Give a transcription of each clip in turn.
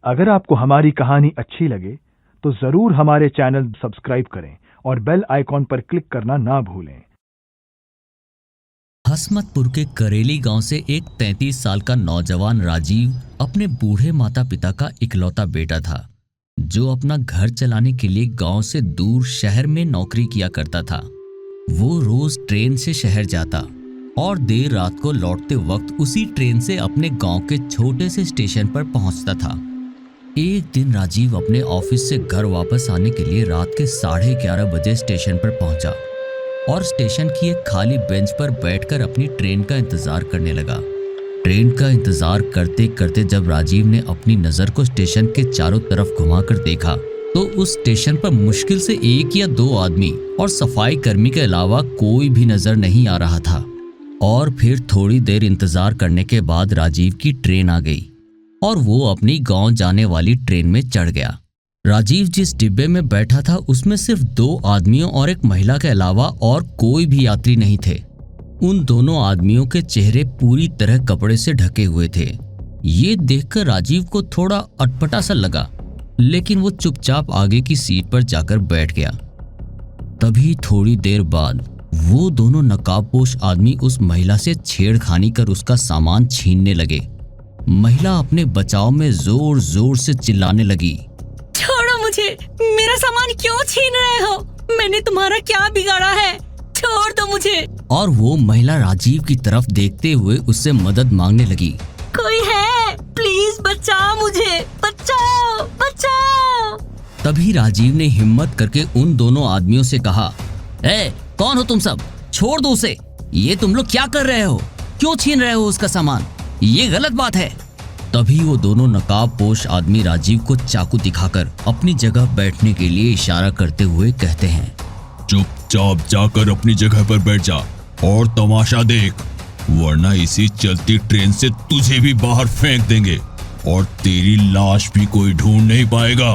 अगर आपको हमारी कहानी अच्छी लगे तो जरूर हमारे चैनल सब्सक्राइब करें और बेल आइकॉन पर क्लिक करना ना भूलें। हसमतपुर के करेली गांव से एक 33 साल का नौजवान राजीव अपने बूढ़े माता पिता का इकलौता बेटा था, जो अपना घर चलाने के लिए गांव से दूर शहर में नौकरी किया करता था। वो रोज ट्रेन से शहर जाता और देर रात को लौटते वक्त उसी ट्रेन से अपने गांव के छोटे से स्टेशन पर पहुंचता था। एक दिन राजीव अपने ऑफिस से घर वापस आने के लिए रात के 11:30 बजे स्टेशन पर पहुंचा और स्टेशन की एक खाली बेंच पर बैठकर अपनी ट्रेन का इंतजार करने लगा। ट्रेन का इंतजार करते करते जब राजीव ने अपनी नजर को स्टेशन के चारों तरफ घुमाकर देखा तो उस स्टेशन पर मुश्किल से 1 या 2 आदमी और सफाई कर्मी के अलावा कोई भी नजर नहीं आ रहा था। और फिर थोड़ी देर इंतजार करने के बाद राजीव की ट्रेन आ गई और वो अपनी गांव जाने वाली ट्रेन में चढ़ गया। राजीव जिस डिब्बे में बैठा था उसमें सिर्फ 2 आदमियों और एक महिला के अलावा और कोई भी यात्री नहीं थे। उन दोनों आदमियों के चेहरे पूरी तरह कपड़े से ढके हुए थे। ये देखकर राजीव को थोड़ा अटपटा सा लगा, लेकिन वो चुपचाप आगे की सीट पर जाकर बैठ गया। तभी थोड़ी देर बाद वो दोनों नकाबपोश आदमी उस महिला से छेड़खानी कर उसका सामान छीनने लगे। महिला अपने बचाव में जोर जोर से चिल्लाने लगी, छोड़ो मुझे, मेरा सामान क्यों छीन रहे हो? मैंने तुम्हारा क्या बिगाड़ा है? छोड़ दो मुझे। और वो महिला राजीव की तरफ देखते हुए उससे मदद मांगने लगी। कोई है? प्लीज बचाओ मुझे, बचाओ बचाओ। तभी राजीव ने हिम्मत करके उन दोनों आदमियों से कहा, ए, कौन हो तुम सब? छोड़ दो उसे। ये तुम लोग क्या कर रहे हो? क्यों छीन रहे हो उसका सामान? ये गलत बात है। तभी वो दोनों नकाबपोश आदमी राजीव को चाकू दिखाकर अपनी जगह बैठने के लिए इशारा करते हुए कहते हैं, चुपचाप जाकर अपनी जगह पर बैठ जा और तमाशा देख, वरना इसी चलती ट्रेन से तुझे भी बाहर फेंक देंगे और तेरी लाश भी कोई ढूंढ नहीं पाएगा।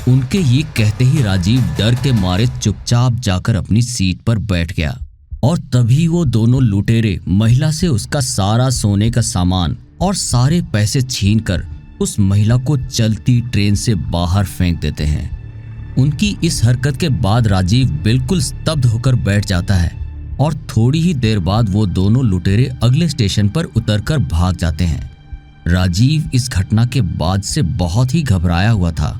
उनके ये कहते ही राजीव डर के मारे चुपचाप जाकर अपनी सीट पर बैठ गया। और तभी वो दोनों लुटेरे महिला से उसका सारा सोने का सामान और सारे पैसे छीनकर उस महिला को चलती ट्रेन से बाहर फेंक देते हैं। उनकी इस हरकत के बाद राजीव बिल्कुल स्तब्ध होकर बैठ जाता है और थोड़ी ही देर बाद वो दोनों लुटेरे अगले स्टेशन पर उतरकर भाग जाते हैं। राजीव इस घटना के बाद से बहुत ही घबराया हुआ था,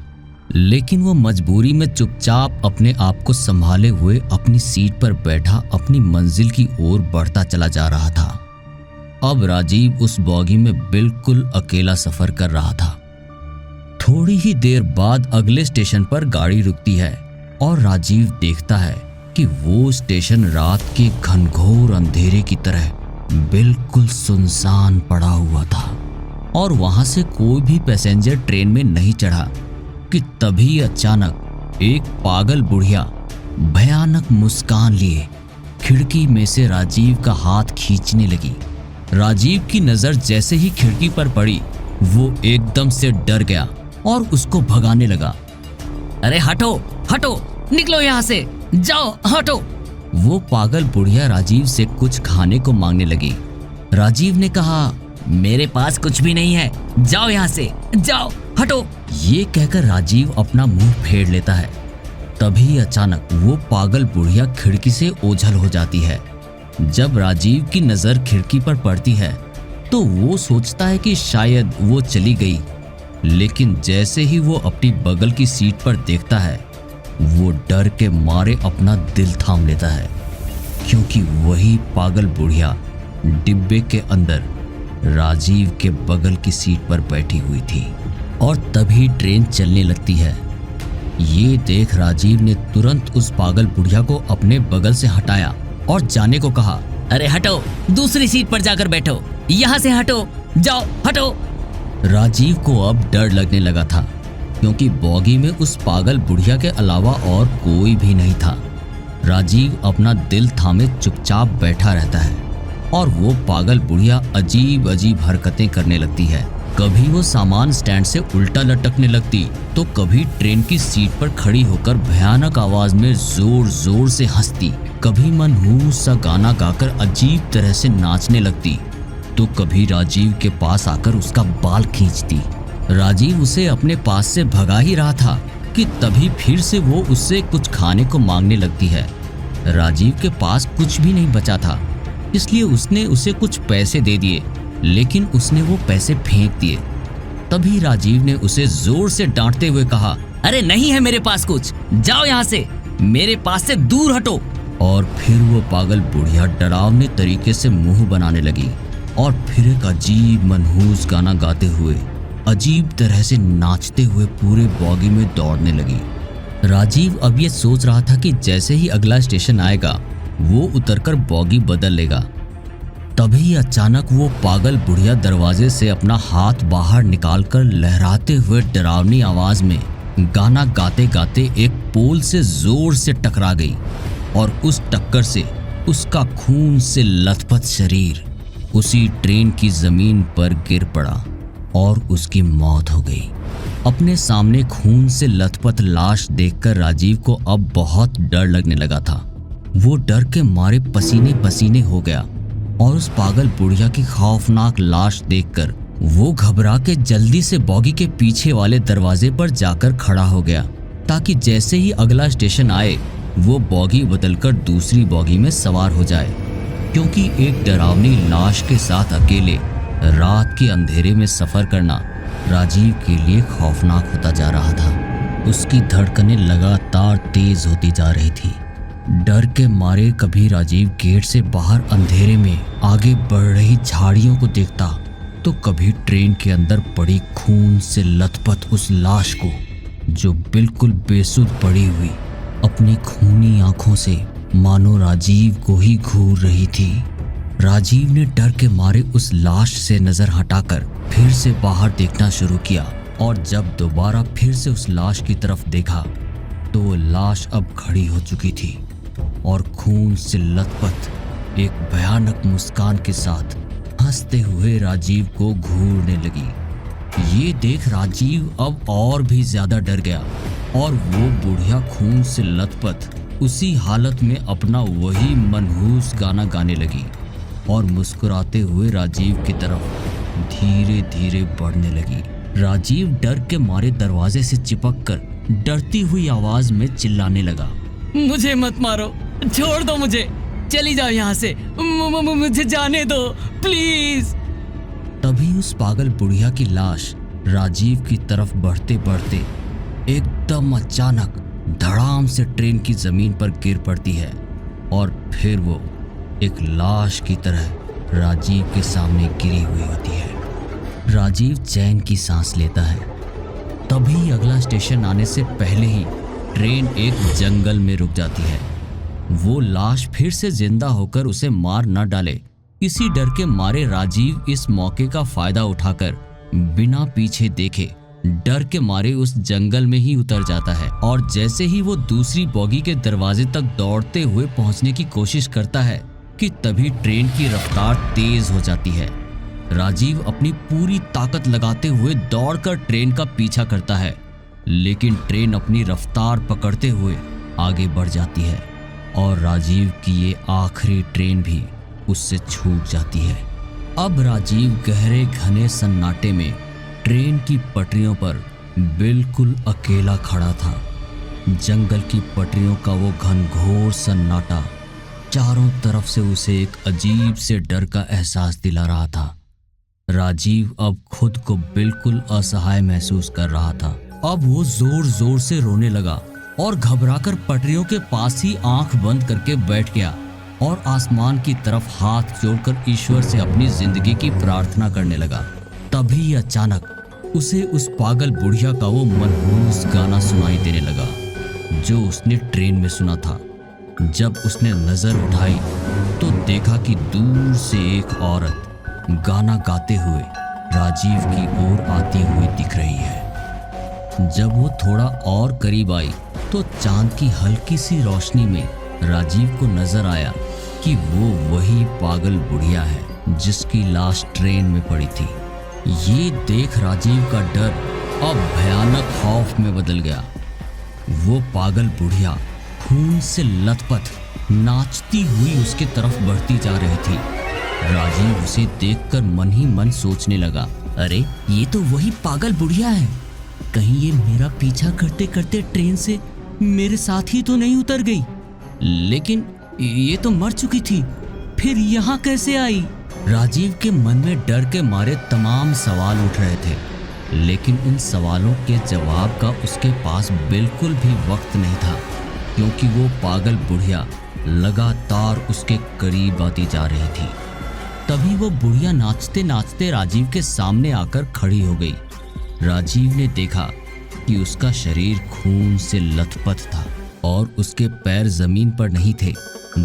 लेकिन वो मजबूरी में चुपचाप अपने आप को संभाले हुए अपनी सीट पर बैठा अपनी मंजिल की ओर बढ़ता चला जा रहा था। अब राजीव उस बॉगी में बिल्कुल अकेला सफर कर रहा था। थोड़ी ही देर बाद अगले स्टेशन पर गाड़ी रुकती है और राजीव देखता है कि वो स्टेशन रात के घनघोर अंधेरे की तरह बिल्कुल सुनसान पड़ा हुआ था और वहां से कोई भी पैसेंजर ट्रेन में नहीं चढ़ा कि तभी अचानक एक पागल बुढ़िया भयानक मुस्कान लिए खिड़की में से राजीव का हाथ खींचने लगी। राजीव की नजर जैसे ही खिड़की पर पड़ी वो एकदम से डर गया और उसको भगाने लगा। अरे हटो हटो, निकलो यहाँ से, जाओ हटो। वो पागल बुढ़िया राजीव से कुछ खाने को मांगने लगी। राजीव ने कहा, मेरे पास कुछ भी नहीं है, जाओ यहाँ से, जाओ हटो। ये कहकर राजीव अपना मुंह फेर लेता है। तभी अचानक वो पागल बुढ़िया खिड़की से ओझल हो जाती है। जब राजीव की नजर खिड़की पर पड़ती है तो वो सोचता है कि शायद वो चली गई, लेकिन जैसे ही वो अपनी बगल की सीट पर देखता है वो डर के मारे अपना दिल थाम लेता है, क्योंकि वही पागल बुढ़िया डिब्बे के अंदर राजीव के बगल की सीट पर बैठी हुई थी। और तभी ट्रेन चलने लगती है। ये देख राजीव ने तुरंत उस पागल बुढ़िया को अपने बगल से हटाया और जाने को कहा। अरे हटो, दूसरी सीट पर जाकर बैठो, यहाँ से हटो, जाओ हटो। राजीव को अब डर लगने लगा था, क्योंकि बॉगी में उस पागल बुढ़िया के अलावा और कोई भी नहीं था। राजीव अपना दिल थामे चुपचाप बैठा रहता है और वो पागल बुढ़िया अजीब अजीब हरकतें करने लगती है। कभी वो सामान स्टैंड से उल्टा लटकने लगती तो कभी ट्रेन की सीट पर खड़ी होकर भयानक आवाज में जोर जोर से हंसती, कभी मनहूस सा गाना गाकर अजीब तरह से नाचने लगती, तो कभी राजीव के पास आकर उसका बाल खींचती राजीव उसे अपने पास से भगा ही रहा था कि तभी फिर से वो उससे कुछ खाने को मांगने लगती है। राजीव के पास कुछ भी नहीं बचा था, इसलिए उसने उसे कुछ पैसे दे दिए, लेकिन उसने वो पैसे फेंक दिए। तभी राजीव ने उसे जोर से डांटते हुए कहा, अरे नहीं है मेरे पास कुछ, जाओ यहाँ से, मेरे पास से दूर हटो। और फिर वो पागल बुढ़िया डरावने तरीके से मुंह बनाने लगी और फिर एक अजीब मनहूस गाना गाते हुए अजीब तरह से नाचते हुए पूरे बॉगी में दौड़ने लगी। राजीव अब ये सोच रहा था कि जैसे ही अगला स्टेशन आएगा वो उतरकर बॉगी बदल लेगा। तभी अचानक वो पागल बुढ़िया दरवाजे से अपना हाथ बाहर निकालकर लहराते हुए डरावनी आवाज में गाना गाते गाते एक पोल से जोर से टकरा गई और उस टक्कर से उसका खून से लथपथ शरीर उसी ट्रेन की जमीन पर गिर पड़ा और उसकी मौत हो गई। अपने सामने खून से लथपथ लाश देखकर राजीव को अब बहुत डर लगने लगा था। वो डर के मारे पसीने पसीने हो गया और उस पागल बुढ़िया की खौफनाक लाश देखकर वो घबरा के जल्दी से बॉगी के पीछे वाले दरवाजे पर जाकर खड़ा हो गया, ताकि जैसे ही अगला स्टेशन आए वो बॉगी बदलकर दूसरी बॉगी में सवार हो जाए, क्योंकि एक डरावनी लाश के साथ अकेले रात के अंधेरे में सफर करना राजीव के लिए खौफनाक होता जा रहा था। उसकी धड़कनें लगातार तेज होती जा रही थी। डर के मारे कभी राजीव गेट से बाहर अंधेरे में आगे बढ़ रही झाड़ियों को देखता, तो कभी ट्रेन के अंदर पड़ी खून से लथपथ उस लाश को, जो बिल्कुल बेसुध पड़ी हुई अपनी खूनी आंखों से मानो राजीव को ही घूर रही थी। राजीव ने डर के मारे उस लाश से नजर हटाकर फिर से बाहर देखना शुरू किया, और जब दोबारा फिर से उस लाश की तरफ देखा तो वो लाश अब खड़ी हो चुकी थी और खून से लथपथ एक भयानक मुस्कान के साथ हंसते हुए राजीव को घूरने लगी। ये देख राजीव अब और भी ज्यादा डर गया और वो बुढ़िया खून से लथपथ उसी हालत में अपना वही मनहूस गाना गाने लगी और मुस्कुराते हुए राजीव की तरफ धीरे धीरे बढ़ने लगी। राजीव डर के मारे दरवाजे से चिपककर डरती हुई आवाज में चिल्लाने लगा, मुझे मत मारो, छोड़ दो मुझे, चली जाओ यहाँ से, मुझे जाने दो प्लीज। तभी उस पागल बुढ़िया की लाश राजीव की तरफ बढ़ते बढ़ते एकदम अचानक धड़ाम से ट्रेन की जमीन पर गिर पड़ती है और फिर वो एक लाश की तरह राजीव के सामने गिरी हुई होती है। राजीव चैन की सांस लेता है। तभी अगला स्टेशन आने से पहले ही ट्रेन एक जंगल में रुक जाती है। वो लाश फिर से जिंदा होकर उसे मार न डाले, इसी डर के मारे राजीव इस मौके का फायदा उठाकर बिना पीछे देखे डर के मारे उस जंगल में ही उतर जाता है। और जैसे ही वो दूसरी बॉगी के दरवाजे तक दौड़ते हुए पहुंचने की कोशिश करता है कि तभी ट्रेन की रफ्तार तेज हो जाती है। राजीव अपनी पूरी ताकत लगाते हुए दौड़कर ट्रेन का पीछा करता है, लेकिन ट्रेन अपनी रफ्तार पकड़ते हुए आगे बढ़ जाती है और राजीव की ये आखिरी ट्रेन भी उससे छूट जाती है। अब राजीव गहरे घने सन्नाटे में ट्रेन की पटरियों पर बिल्कुल अकेला खड़ा था। जंगल की पटरियों का वो घनघोर सन्नाटा चारों तरफ से उसे एक अजीब से डर का एहसास दिला रहा था। राजीव अब खुद को बिल्कुल असहाय महसूस कर रहा था। अब वो जोर जोर से रोने लगा और घबराकर पटरियों के पास ही आंख बंद करके बैठ गया और आसमान की तरफ हाथ जोड़कर ईश्वर से अपनी जिंदगी की प्रार्थना करने लगा। तभी अचानक उसे उस पागल बुढ़िया का वो मनहूस गाना सुनाई देने लगा जो उसने ट्रेन में सुना था। जब उसने नजर उठाई तो देखा कि दूर से एक औरत गाना गाते हुए राजीव की ओर आती हुई दिख रही है। जब वो थोड़ा और करीब आई तो चांद की हल्की सी रोशनी में राजीव को नजर आया कि वो वही पागल बुढ़िया है जिसकी लाश ट्रेन में पड़ी थी। ये देख राजीव का डर अब भयानक खौफ में बदल गया। वो पागल बुढ़िया खून से लथपथ नाचती हुई उसके तरफ बढ़ती जा रही थी। राजीव उसे देखकर मन ही मन सोचने लगा अरे ये तो वही पागल बुढ़िया है, कहीं ये मेरा पीछा करते करते ट्रेन से मेरे साथ ही तो नहीं उतर गई। लेकिन ये तो मर चुकी थी, फिर यहाँ कैसे आई? राजीव के मन में डर के मारे तमाम सवाल उठ रहे थे, लेकिन उन सवालों के जवाब का उसके पास बिल्कुल भी वक्त नहीं था, क्योंकि वो पागल बुढ़िया लगातार उसके करीब आती जा रही थी। तभी वो बुढ़िया नाचते नाचते राजीव के सामने आकर खड़ी हो गई। राजीव ने देखा कि उसका शरीर खून से लथपथ था और उसके पैर जमीन पर नहीं थे,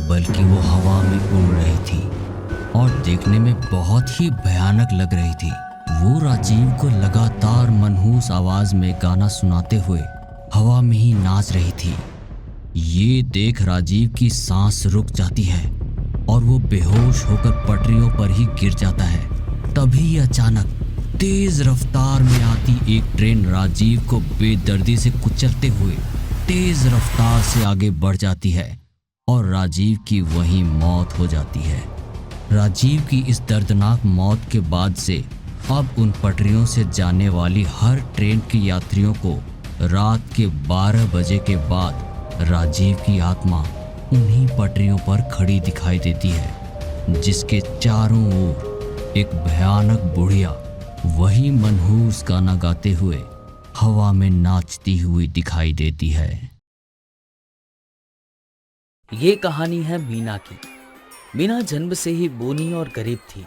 बल्कि वो हवा में उड़ रही थी और देखने में बहुत ही भयानक लग रही थी। वो राजीव को लगातार मनहूस आवाज में गाना सुनाते हुए हवा में ही नाच रही थी। ये देख राजीव की सांस रुक जाती है और वो बेहोश होकर पटरियों पर ही गिर जाता है। तभी अचानक तेज रफ्तार में आती एक ट्रेन राजीव को बेदर्दी से कुचलते हुए तेज रफ्तार से आगे बढ़ जाती है और राजीव की वहीं मौत हो जाती है। राजीव की इस दर्दनाक मौत के बाद से अब उन पटरियों से जाने वाली हर ट्रेन के यात्रियों को रात के 12 बजे के बाद राजीव की आत्मा उन्हीं पटरियों पर खड़ी दिखाई देती है, जिसके चारों ओर एक भयानक बुढ़िया वही मनहूस गाना गाते हुए हवा में नाचती हुई दिखाई देती है। ये कहानी है मीना की। मीना जन्म से ही बोनी और गरीब थी।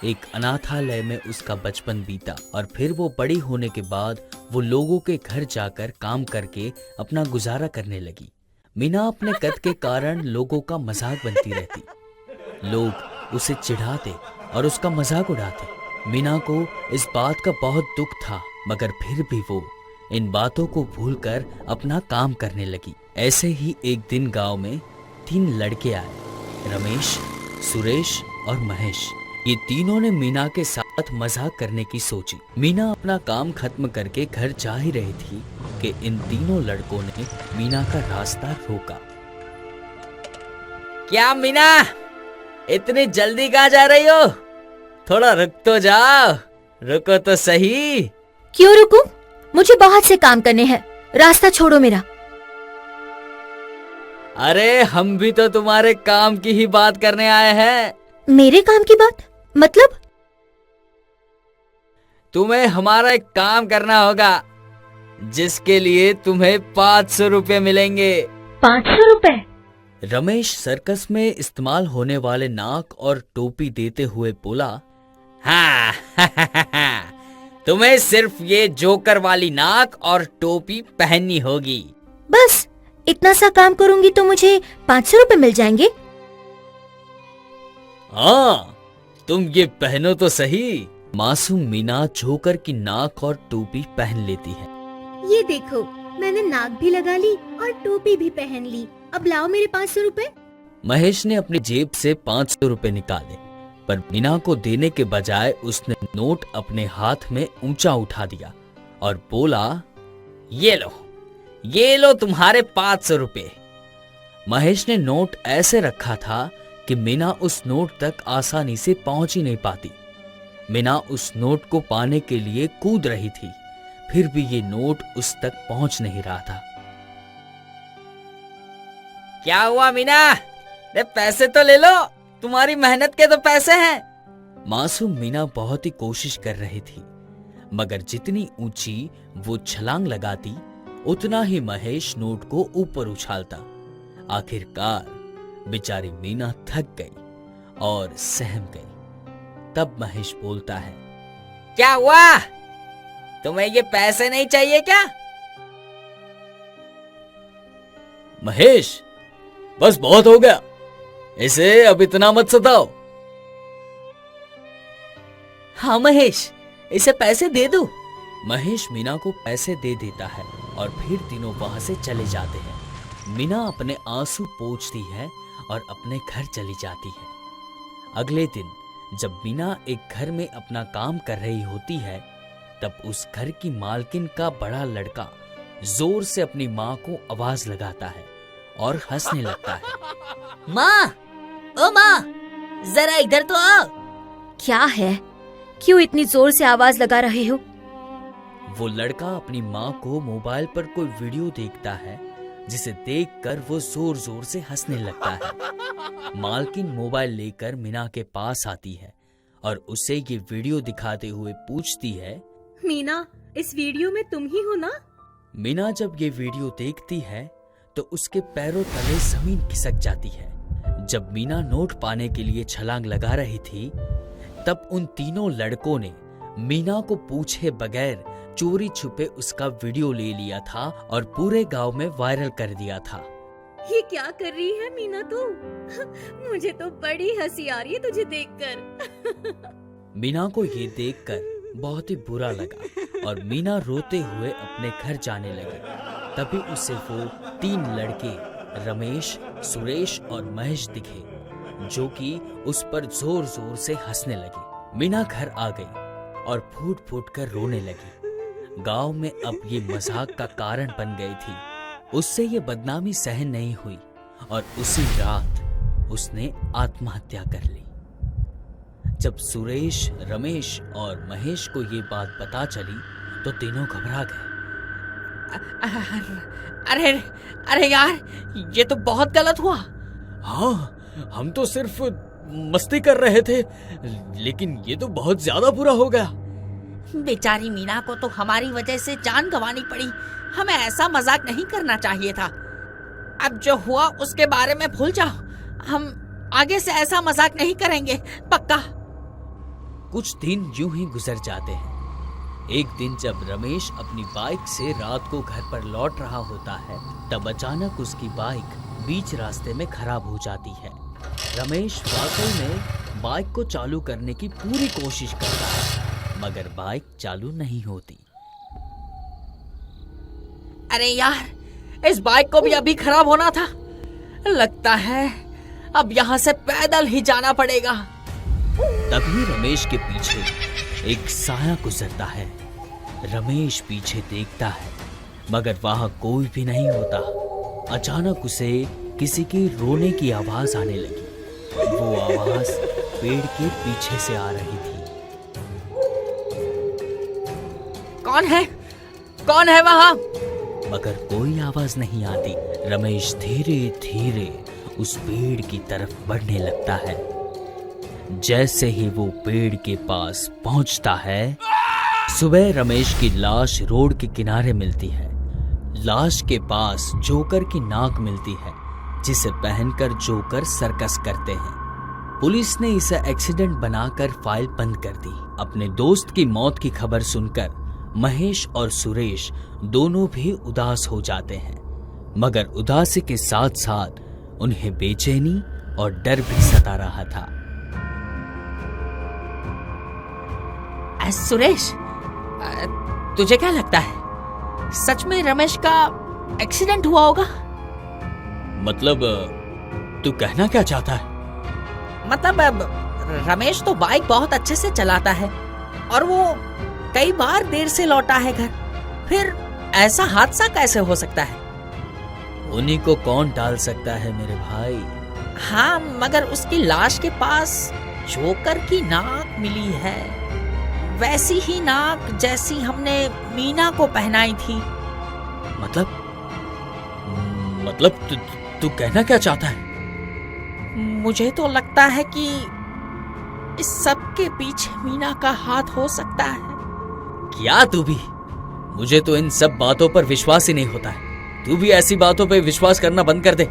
एक अनाथालय में उसका बचपन बीता और फिर वो बड़ी होने के बाद वो लोगों के घर जाकर काम करके अपना गुजारा करने लगी। मीना अपने कद के कारण लोगों का मजाक बनती रहती। लोग उसे चिढ़ाते और उसका मजाक उड़ाते। मीना को इस बात का बहुत दुख था, मगर फिर भी वो इन बातों को भूलकर अपना काम करने लगी। ऐसे ही एक दिन गांव में 3 लड़के आए, रमेश, सुरेश और महेश। ये तीनों ने मीना के साथ मजाक करने की सोची। मीना अपना काम खत्म करके घर जा ही रही थी कि इन तीनों लड़कों ने मीना का रास्ता रोका। क्या मीना, इतनी जल्दी कहाँ जा रही हो? थोड़ा रुक तो जाओ, रुको तो सही। क्यों रुकूं? मुझे बहुत से काम करने हैं, रास्ता छोड़ो मेरा। अरे हम भी तो तुम्हारे काम की ही बात करने आए हैं। मेरे काम की बात? मतलब? तुम्हें हमारा एक काम करना होगा, जिसके लिए तुम्हें 500 रुपए मिलेंगे। 500 रुपए? रमेश सर्कस में इस्तेमाल होने वाले नाक और टोपी देते हुए बोला, हाँ तुम्हें सिर्फ ये जोकर वाली नाक और टोपी पहननी होगी। बस इतना सा काम करूंगी तो मुझे 500 रुपए मिल जाएंगे? हाँ, तुम ये पहनो तो सही। मासूम मीना जोकर की नाक और टोपी पहन लेती है। ये देखो, मैंने नाक भी लगा ली और टोपी भी पहन ली। अब लाओ मेरे 500 रुपए। महेश ने अपनी जेब से 500 रुपए निकाले, पर मीना को देने के बजाय उसने नोट अपने हाथ में ऊंचा उठा दिया और बोला, ये लो तुम्हारे 500 रुपए। महेश ने नोट ऐसे रखा था कि मीना उस नोट तक आसानी से पहुंच ही नहीं पाती। मीना उस नोट को पाने के लिए कूद रही थी, फिर भी ये नोट उस तक पहुंच नहीं रहा था। क्या हुआ मीना? पैसे तो ले लो, तुम्हारी मेहनत के तो पैसे हैं। मासूम मीना बहुत ही कोशिश कर रही थी, मगर जितनी ऊंची वो छलांग लगाती उतना ही महेश नोट को ऊपर उछालता। आखिरकार बेचारी मीना थक गई और सहम गई। तब महेश बोलता है, क्या हुआ? तुम्हें ये पैसे नहीं चाहिए क्या? महेश, बस बहुत हो गया, इसे अब इतना मत सताओ। हाँ महेश, इसे पैसे दे दो। महेश मीना को पैसे दे देता है और फिर तीनों वहां से चले जाते हैं। मीना अपने आंसू पोंछती है और अपने घर चली जाती है। अगले दिन जब मीना एक घर में अपना काम कर रही होती है, तब उस घर की मालकिन का बड़ा लड़का जोर से अपनी माँ को आवाज लगाता है और हंसने लगता है। माँ, ओ माँ, जरा इधर तो आओ। क्या है? क्यों इतनी जोर से आवाज लगा रहे हो? वो लड़का अपनी माँ को मोबाइल पर कोई वीडियो देखता है जिसे देखकर वो जोर जोर से हंसने लगता है। मालकिन मोबाइल लेकर मीना के पास आती है और उसे ये वीडियो दिखाते हुए पूछती है, मीना, इस वीडियो में तुम ही हो ना? मीना जब ये वीडियो देखती है तो उसके पैरों तले जमीन खिसक जाती है। जब मीना नोट पाने के लिए छलांग लगा रही थी तब उन तीनों लड़कों ने मीना को पूछे बगैर चोरी छुपे उसका वीडियो ले लिया था और पूरे गांव में वायरल कर दिया था। ये क्या कर रही है मीना तू? मुझे तो बड़ी हंसी आ रही है तुझे देखकर। मीना को ये देखकर बहुत ही बुरा लगा और मीना रोते हुए अपने घर जाने लगी। तभी उसे वो 3 लड़के रमेश, सुरेश और महेश दिखे जो कि उस पर जोर जोर से हंसने लगे। मीना घर आ गई और फूट फूट कर रोने लगी। गांव में अब ये मजाक का कारण बन गई थी। उससे ये बदनामी सहन नहीं हुई और उसी रात उसने आत्महत्या कर ली। जब सुरेश, रमेश और महेश को ये बात पता चली तो तीनों घबरा गए। अरे अरे यार, ये तो बहुत गलत हुआ। हाँ, हम तो सिर्फ मस्ती कर रहे थे, लेकिन ये तो बहुत ज्यादा बुरा हो गया। बेचारी मीना को तो हमारी वजह से जान गंवानी पड़ी। हमें ऐसा मजाक नहीं करना चाहिए था। अब जो हुआ उसके बारे में भूल जाओ। हम आगे से ऐसा मजाक नहीं करेंगे, पक्का। कुछ दिन यूं ही गुजर जाते हैं। एक दिन जब रमेश अपनी बाइक से रात को घर पर लौट रहा होता है तब अचानक उसकी बाइक बीच रास्ते में खराब हो जाती है। रमेश वाकई में बाइक को चालू करने की पूरी कोशिश करता है मगर बाइक चालू नहीं होती। अरे यार, इस बाइक को भी अभी खराब होना था। लगता है अब यहाँ से पैदल ही जाना पड़ेगा। तभी रमेश के पीछे एक साया गुजरता है। रमेश पीछे देखता है मगर वहां कोई भी नहीं होता। अचानक उसे किसी की रोने की आवाज आने लगी। वो आवाज पेड़ के पीछे से आ रही थी। कौन है वहां? मगर कोई आवाज नहीं आती। रमेश धीरे धीरे उस पेड़ की तरफ बढ़ने लगता है। जैसे ही वो पेड़ के पास पहुंचता है, सुबह रमेश की लाश रोड के किनारे मिलती है। लाश के पास जोकर की नाक मिलती है जिसे पहनकर जोकर सर्कस करते हैं। पुलिस ने इसे एक्सीडेंट बनाकर फाइल बंद कर दी। अपने दोस्त की मौत की खबर सुनकर महेश और सुरेश दोनों भी उदास हो जाते हैं मगर उदासी के साथ साथ उन्हें बेचैनी और डर भी सता रहा था। सुरेश, तुझे क्या लगता है, सच में रमेश का एक्सीडेंट हुआ होगा? मतलब तू कहना क्या चाहता है? मतलब रमेश तो बाइक बहुत अच्छे से चलाता है और वो कई बार देर से लौटा है घर। फिर ऐसा हादसा कैसे हो सकता है? उन्हीं को कौन टाल सकता है मेरे भाई। हाँ, मगर उसकी लाश के पास जोकर की नाक मिली है, वैसी ही नाक जैसी हमने मीना को पहनाई थी। मतलब तू कहना क्या चाहता है? मुझे तो लगता है कि इस सब के पीछे मीना का हाथ हो सकता है। क्या तू भी? मुझे तो इन सब बातों पर विश्वास ही नहीं होता है। तू भी ऐसी बातों पर विश्वास करना बंद कर दे।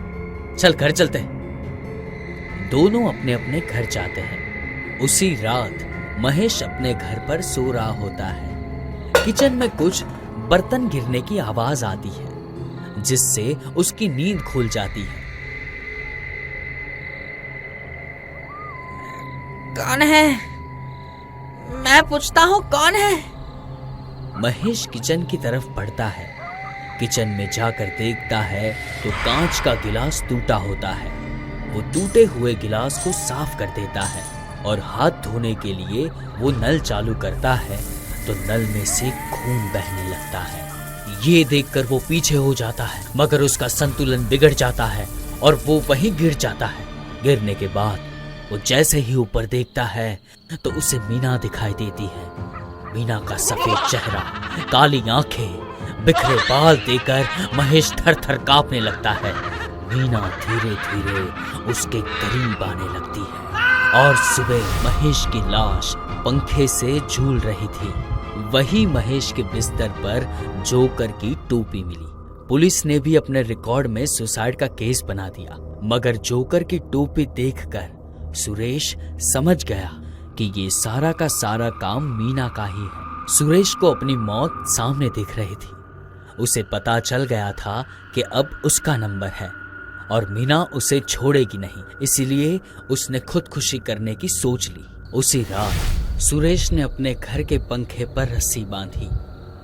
चल घर चलते हैं। दोनों अपने अपने घर जाते हैं। उसी रात महेश अपने घर पर सो रहा होता है। किचन में कुछ बर्तन गिरने की आवाज आती है जिससे उसकी नींद खुल जाती है। कौन है? मैं पूछता हूँ, कौन है? महेश किचन की तरफ बढ़ता है। किचन में जाकर देखता है तो कांच का गिलास टूटा होता है। वो टूटे हुए गिलास को साफ कर देता है और हाथ धोने के लिए वो नल चालू करता है तो नल में से खून बहने लगता है। ये देखकर वो पीछे हो जाता है मगर उसका संतुलन बिगड़ जाता है और वो वहीं गिर जाता है। गिरने के बाद वो जैसे ही ऊपर देखता है तो उसे मीना दिखाई देती है। मीना का सफेद चेहरा, काली आंखें, बिखरे बाल देखकर महेश थर थर कांपने लगता है। मीना धीरे धीरे उसके करीब आने लगती है और सुबह महेश की लाश पंखे से झूल रही थी। वही महेश के बिस्तर पर जोकर की टोपी मिली। पुलिस ने भी अपने रिकॉर्ड में सुसाइड का केस बना दिया, मगर जोकर की टोपी देखकर सुरेश समझ गया कि ये सारा का सारा काम मीना का ही है। सुरेश को अपनी मौत सामने दिख रही थी। उसे पता चल गया था कि अब उसका नंबर है और मीना उसे छोड़ेगी नहीं, इसीलिए उसने खुदकुशी करने की सोच ली। उसी रात सुरेश ने अपने घर के पंखे पर रस्सी बांधी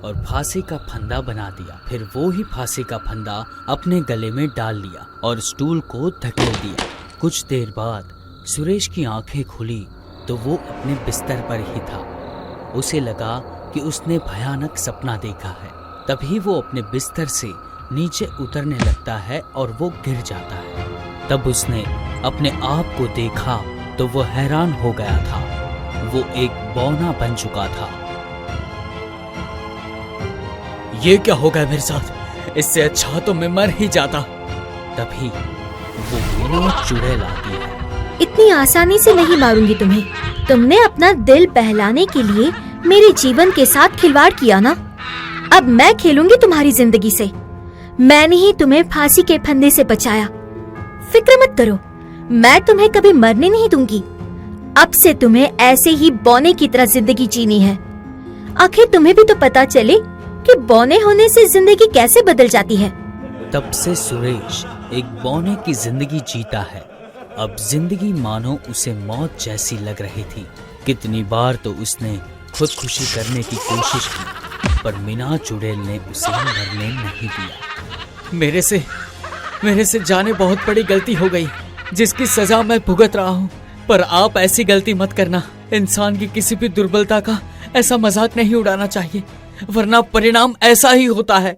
और फांसी का फंदा बना दिया। फिर वो ही फांसी का फंदा अपने गले में डाल लिया और स्टूल को धकेल दिया। कुछ देर बाद सुरेश की आंखें खुली तो वो अपने बिस्तर पर ही था। उसे लगा कि उसने भयानक सपना देखा है। तभी वो अपने बिस्तर से नीचे उतरने लगता है और वो गिर जाता है। तब उसने अपने आप को देखा तो वो हैरान हो गया था। वो एक बौना बन चुका था। ये क्या हो गया मेरे साथ? इससे अच्छा तो मैं मर ही जाता। तभी वो मीना चुड़ैल आती है। इतनी आसानी से नहीं मारूंगी तुम्हें। तुमने अपना दिल बहलाने के लिए मेरे जीवन के साथ खिलवाड़ किया ना। अब मैं खेलूंगी तुम्हारी जिंदगी से। मैंने ही तुम्हें फांसी के फंदे से बचाया। फिक्र मत करो, मैं तुम्हें कभी मरने नहीं दूंगी। अब से तुम्हें ऐसे ही बौने की तरह जिंदगी जीनी है। आखिर तुम्हें भी तो पता चले कि बौने होने से जिंदगी कैसे बदल जाती है। तब से सुरेश एक बौने की जिंदगी जीता है। अब जिंदगी मानो उसे मौत जैसी लग रही थी। कितनी बार तो उसने खुदकुशी करने की कोशिश की, पर मीना चुड़ैल ने उसे मरने नहीं दिया। मेरे से जाने बहुत बड़ी गलती हो गई, जिसकी सजा मैं भुगत रहा हूँ। पर आप ऐसी गलती मत करना। इंसान की किसी भी दुर्बलता का ऐसा मजाक नहीं उड़ाना चाहिए, वरना परिणाम ऐसा ही होता है।